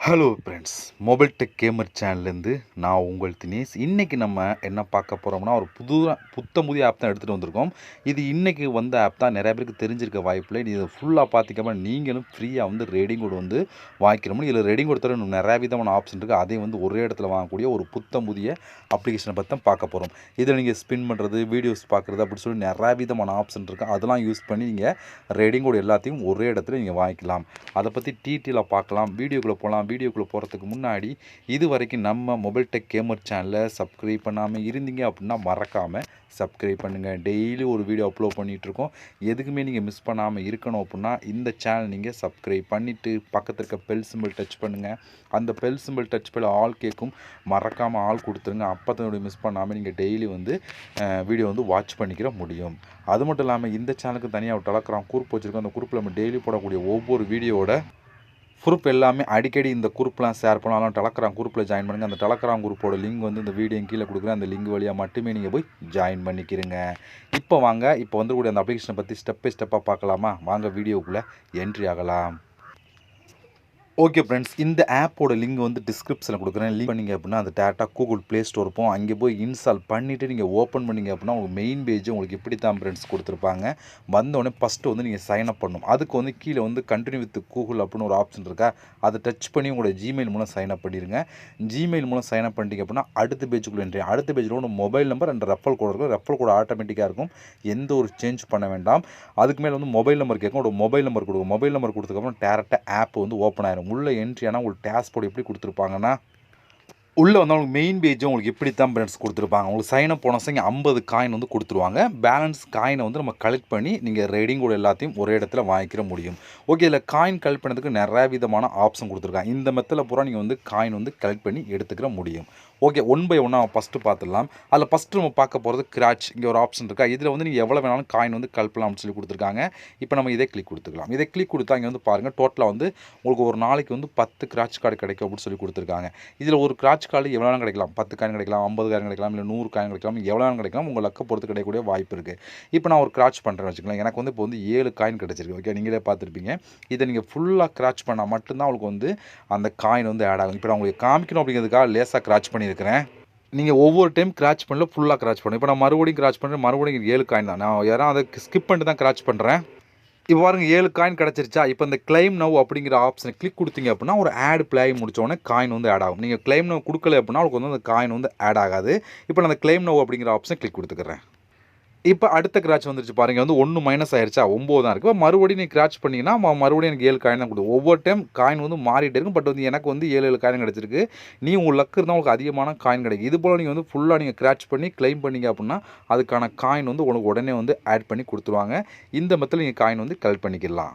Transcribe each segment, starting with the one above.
Hello friends, mobile tech gamer சேனல்லேருந்து நான் உங்கள் தினேஷ். இன்றைக்கி நம்ம என்ன பார்க்க போகிறோம்னா, ஒரு புதிய ஆப் தான் எடுத்துகிட்டு வந்திருக்கோம். இது இன்றைக்கி வந்த ஆப் தான். நிறைய பேருக்கு தெரிஞ்சிருக்க வாய்ப்பில்லை. இதை ஃபுல்லாக பார்த்திக்காம நீங்களும் ஃப்ரீயாக வந்து ரேடிங் கோட் வந்து வாங்கிக்கணும். இதில் ரேடிங் கோட் தவிர நிறைய விதமான ஆப்ஷன் இருக்குது. அதையும் வந்து ஒரே இடத்துல வாங்கக்கூடிய ஒரு புதிய அப்ளிகேஷனை பற்றி தான் பார்க்க போகிறோம். இதில் நீங்கள் ஸ்பின் பண்ணுறது, வீடியோஸ் பார்க்குறது அப்படி சொல்லி நிறைய விதமான ஆப்ஷன் இருக்குது. அதெல்லாம் யூஸ் பண்ணி நீங்கள் ரேடிங் கோட் எல்லாத்தையும் ஒரே இடத்துல நீங்கள் வாங்கிக்கலாம். அதை பற்றி டீட்டெயிலாக பார்க்கலாம். வீடியோக்குள்ளே போகலாம். வீடியோக்குள்ளே போகிறதுக்கு முன்னாடி இது வரைக்கும் நம்ம மொபைல் டெக் கேமர் சேனலை சப்ஸ்கிரைப் பண்ணாமல் இருந்தீங்க அப்படின்னா மறக்காமல் சப்ஸ்கிரைப் பண்ணுங்கள். டெய்லி ஒரு வீடியோ அப்லோட் பண்ணிகிட்ருக்கோம். எதுக்குமே நீங்கள் மிஸ் பண்ணாமல் இருக்கணும் அப்படின்னா இந்த சேனல் நீங்கள் சப்ஸ்கிரைப் பண்ணிவிட்டு பக்கத்தில் இருக்க பெல் சிம்பிள் டச் பண்ணுங்கள். அந்த பெல் சிம்பிள் டச் பண்ண ஆல் கேட்கும், மறக்காமல் ஆள் கொடுத்துருங்க. அப்போ தான் மிஸ் பண்ணாமல் நீங்கள் டெய்லி வந்து வீடியோ வந்து வாட்ச் பண்ணிக்கிற முடியும். அது மட்டும் இல்லாமல் இந்த சேனலுக்கு தனியாக ஒரு டெலகிராம் குரூப் வச்சுருக்கோம். அந்த குரூப்பில் நம்ம டெய்லி போடக்கூடிய ஒவ்வொரு வீடியோவோட குரூப் எல்லாமே அடிக்கடி இந்த குரூப்லாம் ஷேர் பண்ணாலும் டெலகிராம் குரூப்பில் ஜாயின் பண்ணுங்கள். அந்த டெலகிராம் குரூப்போட லிங்க் வந்து இந்த வீடியோ கீழே கொடுக்குறேன். அந்த லிங்க் வழியாக மட்டுமே நீங்கள் போய் ஜாயின் பண்ணிக்கிறீங்க. இப்போ வாங்க, இப்போ வந்துக்கூடிய அந்த அப்ளிகேஷனை பற்றி ஸ்டெப் பை ஸ்டெப்பாக பார்க்கலாமா? வாங்க வீடியோக்குள்ளே என்ட்ரி ஆகலாம். ஓகே ஃப்ரெண்ட்ஸ், இந்த ஆப்போட லிங்க் வந்து டிஸ்கிரிப்ஷனில் கொடுக்குறேன். லிங்க் பண்ணிங்க அப்படின்னா அந்த டேரெக்டாக கூகுள் ப்ளே ஸ்டோர் போகும். அங்கே போய் இன்ஸ்டால் பண்ணிவிட்டு நீங்கள் ஓப்பன் பண்ணிங்க அப்படின்னா உங்களுக்கு மெயின் பேஜ் உங்களுக்கு இப்படி தான் ஃப்ரெண்ட்ஸ் கொடுத்துருப்பாங்க. வந்தோடனே ஃபஸ்ட்டு வந்து நீங்கள் சைன் அப் பண்ணணும். அதுக்கு வந்து கீழே வந்து கண்டினியூ வித் கூகுள் அப்படின்னு ஒரு ஆப்ஷன் இருக்கா, அதை டச் பண்ணி உங்களோட ஜிமெயில் மூலம் சைன் அப் பண்ணிடுங்க. ஜிமெயில் மூலம் சைன் அப் பண்ணிட்டீங்க அப்படின்னா அடுத்த பேஜுக்குள்ளே என்ட்ரி. அடுத்த பேஜில் ஒன்று mobile number and referral code இருக்கும். ரெஃபரல் கோட் ஆட்டோமேட்டிக்காக இருக்கும். எந்த ஒரு சேஞ்ச் பண்ண வேண்டாம். அதுக்கு மேலே வந்து மொபைல் நம்பர் கேட்கும். ஒரு மொபைல் நம்பர் கொடுக்கும். மொபைல் நம்பர் கொடுத்ததுக்கப்புறம் டேரெக்டாக ஆப் வந்து ஓப்பன் ஆயிரும். உள்ள என்ட்ரி ஆனால் உங்களுக்கு டேஷ்போர்ட் எப்படி கொடுத்துருப்பாங்கன்னா, உள்ளே வந்து உங்களுக்கு மெயின் பேஜ் உங்களுக்கு இப்படி தான் ஃப்ரெண்ட்ஸ் கொடுத்துருப்பாங்க. உங்களுக்கு சைன் அப் போனஸாக இங்கே 50 காயின் வந்து கொடுத்துருவாங்க. பேலன்ஸ் காயினை வந்து நம்ம கலெக்ட் பண்ணி நீங்கள் ரேடிங் கோட் எல்லாத்தையும் ஒரே இடத்துல வாங்கிக்கிற முடியும். ஓகே, இதில் காயின் கலெக்ட் பண்ணுறதுக்கு நிறைய விதமான ஆப்ஷன் கொடுத்துருக்காங்க. இந்த மெத்தடில் பூரா நீங்கள் வந்து காயின் வந்து கலெக்ட் பண்ணி எடுத்துக்கிற முடியும். ஓகே, ஒன் பை ஒன்னாக ஃபஸ்ட்டு பார்த்துடலாம். அதில் ஃபஸ்ட்டு நம்ம பார்க்க போகிறது கிராச். இங்கே ஒரு ஆப்ஷன் இருக்கா, இதில் வந்து நீங்கள் எவ்வளோ வேணாலும் காயின் வந்து கலெக்ட் பண்ணலாம்னு சொல்லி கொடுத்துருக்காங்க. இப்போ நம்ம இதை கிளிக் கொடுத்துக்கலாம். இதை கிளிக் கொடுத்தா இங்கே வந்து பாருங்கள், டோட்டலாக வந்து உங்களுக்கு ஒரு நாளைக்கு வந்து 10 கிராச் கார்டு கிடைக்கும் அப்படின்னு சொல்லி கொடுத்துருக்காங்க. இதில் ஒரு கிராச் கார்டு எவ்வளோ நேரம் கிடைக்கலாம், 10 காயின் கிடைக்கலாம், 50 காயின் கிடைக்கலாம், இல்லை 100 காயின் கிடைக்கலாம், எவ்வளோ நேரம் கிடைக்கலாம், உங்கள் லக்கை பொறுத்து கிடைக்கக்கூடிய வாய்ப்பு இருக்குது. இப்போ நான் ஒரு கிராச் பண்ணுறேன்னு வச்சுக்கலாம். எனக்கு வந்து இப்போ வந்து 7 காயின் கிடச்சிருக்கு. ஓகே, நீங்களே பார்த்துருப்பீங்க. இதை நீங்கள் ஃபுல்லாக கிராச் பண்ணால் மட்டும்தான் உங்களுக்கு வந்து அந்த காயின் வந்து ஆட் ஆகும். இப்போ நான் உங்களுக்கு காமிக்கணும் அப்படிங்கிறதுக்காக லேசாக கிராச் பண்ணியிருக்கிறேன். நீங்கள் ஒவ்வொரு டைம் கிராச் பண்ணல ஃபுல்லாக கிராச் பண்ணணும். இப்போ நான் மறுபடியும் கிராச் பண்ணுறேன். மறுபடியும் 7 காயின் தான். நான் யாரும் அதை ஸ்கிப் பண்ணிட்டு தான் கிராச் பண்ணுறேன். இப்போ பாருங்கள், 7 காயின் கிடச்சிருச்சா? இப்போ இந்த கிளைம் நவ் அப்படிங்கிற ஆப்ஷனை கிளிக் கொடுத்தீங்க அப்படின்னா ஒரு ஆட் ப்ளே ஆகி முடிச்சோடனே காயின் வந்து ஆட் ஆகும். நீங்கள் கிளைம் நவ் கொடுக்கல அப்படின்னா உங்களுக்கு வந்து அந்த காயின் வந்து ஆட் ஆகாது. இப்போ நான் அந்த கிளைம் நவ் அப்படிங்கிற ஆப்ஷனை கிளிக் கொடுத்துக்கிறேன். இப்போ அடுத்த கிராச் வந்துருச்சு பாருங்கள், வந்து 1 மைனஸ் ஆயிடுச்சா, 9 தான் இருக்குது. மறுபடியும் நீங்கள் கிராச் பண்ணிங்கன்னா மறுபடியும் எனக்கு 7 காயின் தான் கொடுக்கும். ஒவ்வொரு டைம் காயின் வந்து மாறிட்டே இருக்கும். பட் வந்து எனக்கு வந்து 7 காயின் கிடச்சிருக்கு. உங்கள் லக்கு இருந்தால் உங்களுக்கு அதிகமான காயின் கிடைக்கும். இது போல் நீங்கள் வந்து ஃபுல்லாக நீங்கள் கிராச் பண்ணி கிளைம் பண்ணிங்க அப்படின்னா அதுக்கான காயின் வந்து உங்களுக்கு உடனே வந்து ஆட் பண்ணி கொடுத்துருவாங்க. இந்த மெத்தடில் நீங்கள் காயின் வந்து கலெக்ட் பண்ணிக்கலாம்.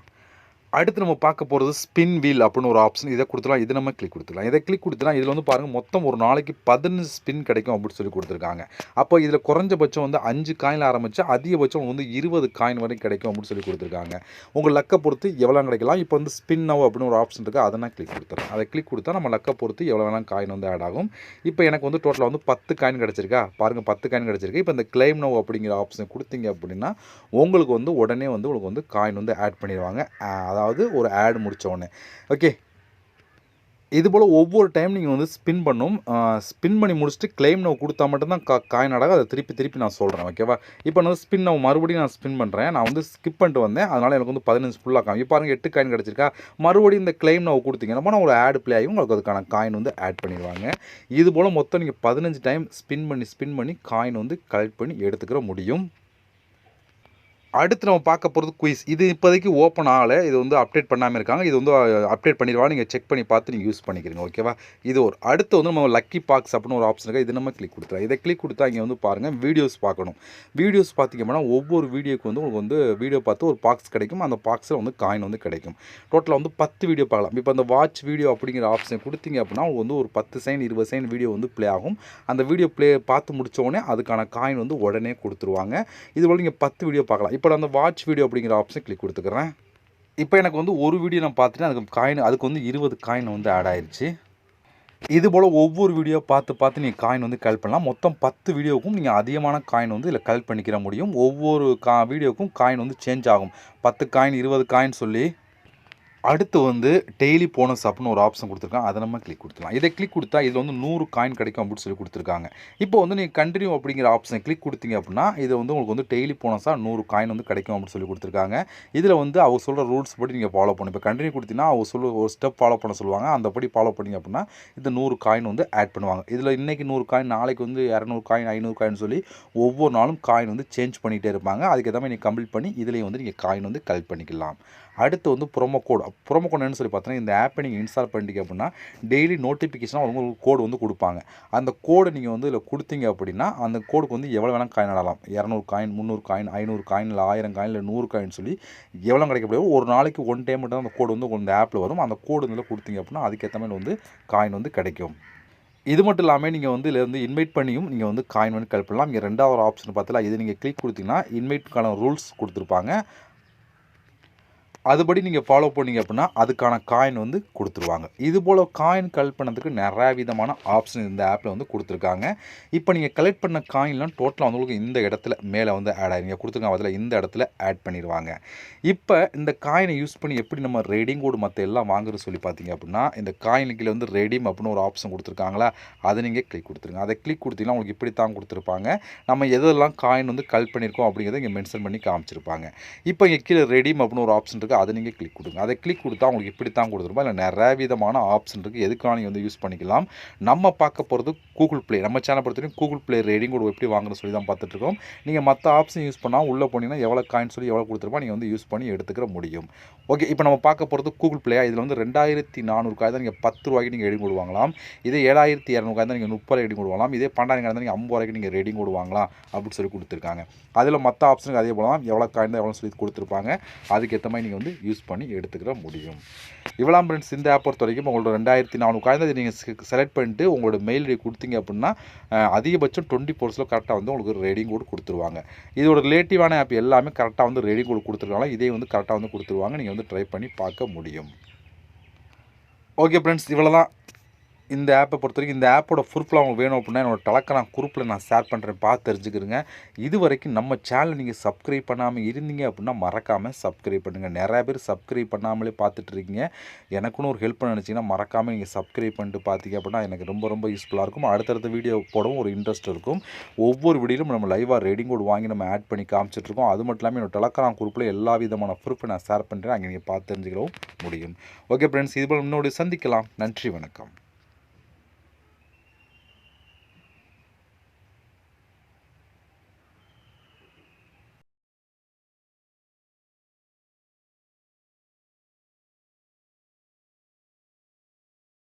அடுத்து நம்ம பார்க்க போகிறது ஸ்பின் வீல் அப்படின்னு ஒரு ஆப்ஷன். இதை கொடுத்துலாம். இது நம்ம கிளிக் கொடுத்துலாம். இதை கிளிக் கொடுத்துலாம். இதில் வந்து பாருங்கள், மொத்தம் ஒரு நாளைக்கு 15 ஸ்பின் கிடைக்கும் அப்படின்னு சொல்லி கொடுத்துருக்காங்க. அப்போ இதில் குறைஞ்சபட்சம் வந்து 5 காயின் ஆரம்பித்து அதிகபட்சம் வந்து 20 காயின் வரைக்கும் கிடைக்கும் அப்படின்னு சொல்லி கொடுத்துருக்காங்க. உங்கள் லக்கை பொறுத்து எவ்வளோ கிடைக்கலாம். இப்போ வந்து ஸ்பின் நவ் அப்படின்னு ஒரு ஆப்ஷன் இருக்குது, அதை நான் கிளிக் கொடுத்துறேன். அதை கிளிக் கொடுத்தா நம்ம லக்கை பொறுத்து எவ்வளோ வேணாலும் காயின் வந்து ஆட் ஆகும். இப்போ எனக்கு வந்து டோட்டலாக வந்து 10 காயின் கிடச்சிருக்கா பாருங்கள், 10 காயின் கிடச்சிருக்கு. இப்போ இந்த கிளைம் நவ் அப்படிங்கிற ஆப்ஷன் கொடுத்தீங்க அப்படின்னா உங்களுக்கு வந்து உடனே வந்து உங்களுக்கு வந்து காயின் வந்து ஆட் பண்ணிடுவாங்க. அதாவது ஒரு ஆட் முடித்த உடனே. ஓகே, இதுபோல் ஒவ்வொரு டைம் நீங்கள் வந்து ஸ்பின் பண்ணும். ஸ்பின் பண்ணி முடிச்சுட்டு கிளைம் நவ் கொடுத்தா மட்டும்தான் காயின் ஆடாக. அதை திருப்பி நான் சொல்கிறேன். ஓகேவா? இப்போ நான் ஸ்பின் நவ் மறுபடியும் நான் ஸ்பின் பண்ணுறேன். நான் வந்து ஸ்கிப் பண்ணிட்டு வந்தேன். அதனால் எனக்கு வந்து 15 ஃபுல்லாக காமி. இப்போ பாருங்கள், 8 காயின் கிடச்சிருக்கா. மறுபடியும் இந்த கிளைம் நவ் கொடுத்தீங்கன்னா நான் ஒரு ஆட் ப்ளே ஆகி உங்களுக்கு அதுக்கான காயின் வந்து ஆட் பண்ணிடுவாங்க. இதுபோல் மொத்தம் நீங்கள் 15 டைம் ஸ்பின் பண்ணி காயின் வந்து கலெக்ட் பண்ணி எடுத்துக்கிற முடியும். அடுத்து நம்ம பார்க்க போகிறது குயிஸ். இது இப்போதைக்கு ஓப்பன் ஆகலை. இது வந்து அப்டேட் பண்ணாமல் இருக்காங்க. இது வந்து அப்டேட் பண்ணிடுவாங்க. நீங்கள் செக் பண்ணி பார்த்து நீங்கள் யூஸ் பண்ணிக்கிறீங்க. ஓகேவா? இது ஒரு அடுத்து வந்து நம்ம லக்கி பாக்ஸ் அப்படின்னு ஒரு ஆப்ஷன் இருக்குது. இது நம்ம கிளிக் கொடுத்துலாம். இதை கிளிக் கொடுத்தா இங்கே வந்து பாருங்கள், வீடியோஸ் பார்க்கணும். வீடியோஸ் பார்த்திங்கன்னா ஒவ்வொரு வீடியோக்கு வந்து உங்களுக்கு வந்து வீடியோ பார்த்து ஒரு பாக்ஸ் கிடைக்கும். அந்த பாக்ஸில் வந்து காயின் வந்து கிடைக்கும். டோட்டலாக வந்து 10 வீடியோ பார்க்கலாம். இப்போ அந்த வாட்ச் வீடியோ அப்படிங்கிற ஆப்ஷன் கொடுத்தீங்க அப்படின்னா உங்களுக்கு வந்து ஒரு 10 செகண்ட் 20 செகண்ட் வீடியோ வந்து ப்ளே ஆகும். அந்த வீடியோ பார்த்து முடித்தோடனே அதுக்கான காயின் வந்து உடனே கொடுத்துருவாங்க. இதுபோல் நீங்கள் 10 வீடியோ பார்க்கலாம். இப்போ அந்த வாட்ச் வீடியோ அப்படிங்கிற ஆப்ஷன் கிளிக் கொடுத்துக்கிறேன். இப்போ எனக்கு வந்து ஒரு வீடியோ நான் பார்த்துட்டு அதுக்கு வந்து 20 காயின் வந்து ஆட் ஆயிடுச்சு. இதுபோல் ஒவ்வொரு வீடியோ பார்த்து நீங்கள் காயின் வந்து கலெக்ட் பண்ணலாம். மொத்தம் 10 வீடியோவுக்கும் நீங்கள் அதிகமான காயின் வந்து இதில் கலெக்ட் பண்ணிக்கிற முடியும். ஒவ்வொரு வீடியோவுக்கும் காயின் வந்து சேஞ்ச் ஆகும். 10 காயின் 20 காயின் சொல்லி அடுத்து வந்து டெய்லி போனஸ் அப்படின்னு ஒரு ஆப்ஷன் கொடுத்துருக்காங்க. அதை நம்ம கிளிக் கொடுத்துக்கலாம். இதை கிளிக் கொடுத்தா இதில் வந்து 100 காயின் கிடைக்கும் அப்படின்னு சொல்லி கொடுத்துருக்காங்க. இப்போ வந்து நீங்கள் கண்டினியூ அப்படிங்கிற ஆப்ஷனை கிளிக் கொடுத்தீங்க அப்படின்னா இது வந்து உங்களுக்கு வந்து டெய்லி போனஸாக 100 காயின் வந்து கிடைக்கும் அப்படின்னு சொல்லி கொடுத்துருக்காங்க. இதில் வந்து அவர் சொல்கிற ரூல்ஸ் படி நீங்கள் ஃபாலோ பண்ணணும். இப்போ கண்டினியூ கொடுத்தீங்கன்னா அவர் சொல்ல ஒரு ஸ்டெப் ஃபாலோ பண்ண சொல்லுவாங்க. அந்தபடி ஃபாலோ பண்ணிங்க அப்படின்னா இந்த 100 காயின் வந்து ஆட் பண்ணுவாங்க. இதில் இன்றைக்கி 100 காயின், நாளைக்கு வந்து 200 காயின், 500 காயின் சொல்லி ஒவ்வொரு நாளும் காயின் வந்து சேஞ்ச் பண்ணிகிட்டே இருப்பாங்க. அதுக்கேற்ற மாதிரி நீங்கள் கம்ப்ளீட் பண்ணி இதிலேயும் வந்து நீங்கள் காயின் வந்து கலெக்ட் பண்ணிக்கலாம். அடுத்து வந்து ப்ரோமோ கோட் என்னன்னு சொல்லி பார்த்தீங்கன்னா இந்த ஆப்பை நீங்கள் இன்ஸ்டால் பண்ணிட்டீங்க அப்படின்னா டெய்லி நோட்டிஃபிகேஷனாக அவங்க ஒரு கோடு வந்து கொடுப்பாங்க. அந்த கோடை நீங்கள் வந்து இதில் கொடுத்தீங்க அப்படின்னா அந்த கோடுக்கு வந்து எவ்வளோ வேணால் காயின் ஆடலாம். 200 காயின், 300 காயின், 500 காயின், இல்லை 1000 காயின், இல்லை 100 காயின் சொல்லி எவ்வளோ கிடைக்க முடியாது. ஒரு நாளைக்கு ஒன் டைம் மட்டும் அந்த கோடு வந்து இந்த ஆப்பில் வரும். அந்த கோடு இதில் கொடுத்தீங்க அப்படின்னா அதுக்கேற்ற மாதிரி வந்து காயின் வந்து கிடைக்கும். இது மட்டும் இல்லாமல் நீங்கள் வந்து இதில் வந்து இன்வைட் பண்ணியும் நீங்கள் வந்து காயின் வந்து கலெக்ட் பண்ணலாம். இங்கே ரெண்டாவது ஆப்ஷன் பார்த்தீங்களா, இது நீங்கள் கிளிக் கொடுத்தீங்கன்னா இன்வைட்கான ரூல்ஸ் கொடுத்துருப்பாங்க. அதுபடி நீங்கள் ஃபாலோ பண்ணிங்க அப்படின்னா அதுக்கான காயின் வந்து கொடுத்துருவாங்க. இதுபோல் காயின் கலெக்ட் பண்ணதுக்கு நிறையா விதமான ஆப்ஷன் இந்த ஆப்பில் வந்து கொடுத்துருக்காங்க. இப்போ நீங்கள் கலெக்ட் பண்ண காயின்லாம் டோட்டலாக வந்து உங்களுக்கு இந்த இடத்துல மேலே வந்து ஆட் ஆகி நீங்கள் கொடுத்துருக்காங்க அதில் இந்த இடத்துல ஆட் பண்ணிடுவாங்க. இப்போ இந்த காயினை யூஸ் பண்ணி எப்படி நம்ம ரெடீம் கோடு மற்ற எல்லாம் வாங்குறது சொல்லி பார்த்தீங்க அப்படின்னா இந்த காயின் கீழே வந்து ரெடீம் அப்படின்னு ஒரு ஆப்ஷன் கொடுத்துருக்காங்களா, அதை நீங்கள் கிளிக் கொடுத்துருங்க. அதை கிளிக் கொடுத்தீங்கன்னா உங்களுக்கு இப்படி தான் கொடுத்துருப்பாங்க. நம்ம எதெல்லாம் காயின் வந்து கலெக்ட் பண்ணியிருக்கோம் அப்படிங்கிறத இங்கே மென்ஷன் பண்ணி காமிச்சிருப்பாங்க. இப்போ இங்கே கீழே ரெடீம் அப்படின்னு ஒரு ஆப்ஷன் இருக்குது, அதை நீங்கள் கிளிக் கொடுங்க. அதை கிளிக் கொடுத்தா உங்களுக்கு இப்படி தான் கொடுத்துருப்போம். இல்லை நிறைய விதமான ஆப்ஷன் இருக்குது, எதுக்கான நீங்கள் வந்து யூஸ் பண்ணிக்கலாம். நம்ம பார்க்க போகிறது கூகுள் ப்ளே. நம்ம சேனல் பொறுத்தவரைக்கும் கூகுள் ப்ளே ரெடீம் கோட் எப்படி வாங்குறது சொல்லி தான் பார்த்துட்ருக்கோம். நீங்கள் மற்ற ஆப்ஷன் யூஸ் பண்ணால் உள்ளே போனீங்கன்னா எவ்வளோ காயின் சொல்லி எவ்வளோ கொடுத்துருப்போம் நீங்கள் வந்து யூஸ் பண்ணி எடுத்துக்கிற முடியும். ஓகே, இப்போ நம்ம பார்க்க போகிறது கூகுள் ப்ளேயா. இதில் வந்து 2400 காய் தான் நீங்கள் 10 ரூபாய்க்கு நீங்கள் ரெடீம் கோட் வாங்கலாம். இதே 7200 காய் தான் நீங்கள் 30 ரெடீம் கோட் வாங்கலாம். இதே 12000 தான் நீங்கள் 50 ரூபாய்க்கு நீங்கள் ரெடீம் கோட் வாங்கலாம் அப்படின்னு சொல்லி கொடுத்துருக்காங்க. அதில் மற்ற ஆப்ஷனுக்கு அதே போல தான் எவ்வளோ காயின் தான் எவ்வளோ சொல்லி கொடுத்துருப்பாங்க. அதுக்கேற்ற மாதிரி நீங்கள் வந்து யூஸ் பண்ணி எடுத்துக்கிற முடியும். இவ்வளோ ஃப்ரெண்ட்ஸ் இந்த ஆப் பொறுத்த வரைக்கும் உங்களோட 2400 காயின் தான் நீங்கள் செலக்ட் பண்ணிட்டு உங்களோட மெயில் ஐடி கொடுத்தீங்க அப்படின்னா அதிகபட்சம் 24 ஹவர்ஸில் கரெக்டாக வந்து உங்களுக்கு ரெடீம் கோட் கொடுத்துருவாங்க. இதோட ரிலேட்டிவான ஆப் எல்லாமே கரெக்டாக வந்து ரெடீம் கோட் கொடுத்துருக்காங்க. இதே வந்து கரெக்டாக வந்து கொடுத்துருவாங்க. நீங்கள் வந்து ட்ரை பண்ணி பார்க்க முடியும். ஓகே ஃப்ரெண்ட்ஸ், இவ்வளோ தான் இந்த ஆப்பை பொறுத்த வரைக்கும். இந்த ஆப்போட ப்ரூஃப்லாம் உங்களுக்கு வேணும் அப்படின்னா என்னோட டெலகிராம் குரூப்பில் நான் ஷேர் பண்ணுறேன், பார்த்து தெரிஞ்சுக்கிறேங்க. இது வரைக்கும் நம்ம சேனல் நீங்கள் சப்ஸ்கிரைப் பண்ணாமல் இருந்தீங்க அப்படின்னா மறக்காமல் சப்ஸ்கிரைப் பண்ணுங்கள். நிறையா பேர் சப்ஸ்கிரைப் பண்ணாமலே பார்த்துட்டு இருக்கீங்க. எனக்குன்னு ஒரு ஹெல்ப் பண்ண நினச்சிங்கன்னா மறக்காமல் நீங்கள் சப்ஸ்கிரைப் பண்ணிட்டு பார்த்தீங்க அப்படின்னா எனக்கு ரொம்ப ரொம்ப யூஸ்ஃபுல்லாக இருக்கும். அடுத்தடுத்த வீடியோ போடவும் ஒரு இன்ட்ரெஸ்ட் இருக்கும். ஒவ்வொரு வீடியோலும் நம்ம லைவாக ரெடீம் கோட் வாங்கி நம்ம ஆட் பண்ணி காமிச்சிட்ருக்கோம். அது மட்டும் இல்லாமல் என்னோட டெலகிராம் குரூப்பில் எல்லா விதமான ப்ரூஃபை நான் ஷேர் பண்ணுறேன். அங்கே நீங்கள் பார்த்து தெரிஞ்சுக்கவும் முடியும். ஓகே ஃப்ரெண்ட்ஸ், இதுபோல் இன்னொரு சந்திக்கலாம். நன்றி, வணக்கம்.